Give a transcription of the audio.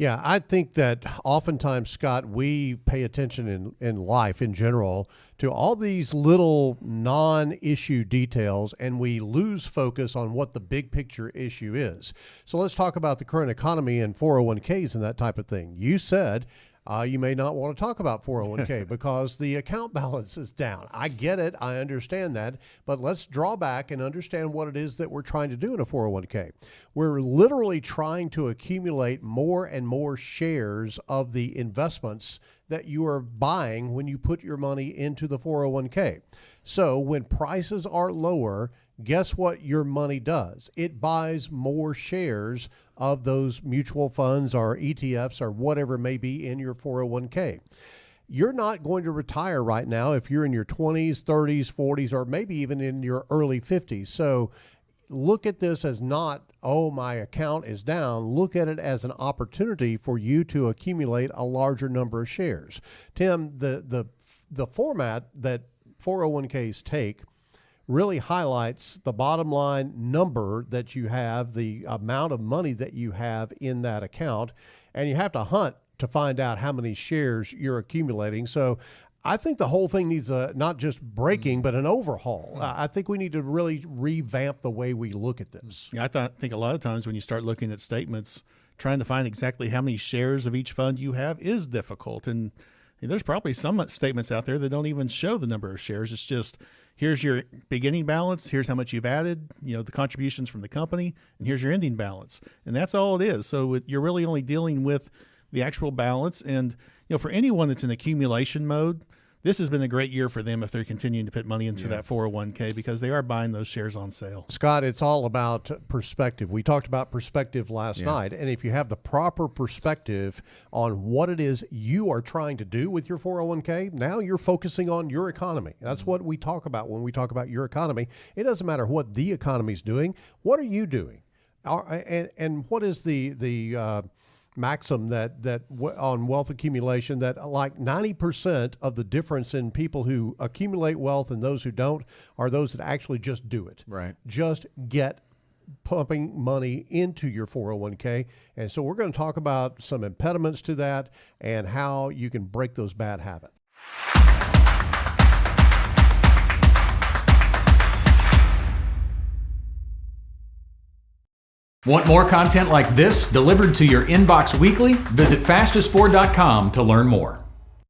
Yeah, I think that oftentimes, Scott, we pay attention in life in general to all these little non-issue details, and we lose focus on what the big picture issue is. So let's talk about the current economy and 401ks and that type of thing. You said you may not want to talk about 401k because the account balance is down. I get it. I understand that. But let's draw back and understand what it is that we're trying to do in a 401k. We're literally trying to accumulate more and more shares of the investments that you are buying when you put your money into the 401k. So when prices are lower, guess what your money does? It buys more shares of those mutual funds or ETFs or whatever may be in your 401k. You're not going to retire right now if you're in your 20s, 30s, 40s, or maybe even in your early 50s. So look at this as not, oh, my account is down. Look at it as an opportunity for you to accumulate a larger number of shares. Tim, the format that 401ks take really highlights the bottom line number that you have, the amount of money that you have in that account, and you have to hunt to find out how many shares you're accumulating. So I think the whole thing needs not just breaking, but an overhaul. I think we need to really revamp the way we look at this. Yeah, I think a lot of times when you start looking at statements, trying to find exactly how many shares of each fund you have is difficult. And there's probably some statements out there that don't even show the number of shares. It's just, here's your beginning balance, here's how much you've added, the contributions from the company, and here's your ending balance. And that's all it is. So you're really only dealing with the actual balance. And, for anyone that's in accumulation mode, this has been a great year for them if they're continuing to put money into that 401k because they are buying those shares on sale. Scott, it's all about perspective. We talked about perspective last night. And if you have the proper perspective on what it is you are trying to do with your 401k, now you're focusing on your economy. That's what we talk about when we talk about your economy. It doesn't matter what the economy is doing. What are you doing? And what is the maxim that on wealth accumulation that like 90% of the difference in people who accumulate wealth and those who don't are those that actually just do it. Right. Just get pumping money into your 401k. And so we're going to talk about some impediments to that and how you can break those bad habits. Want more content like this delivered to your inbox weekly? Visit fastest4.com to learn more.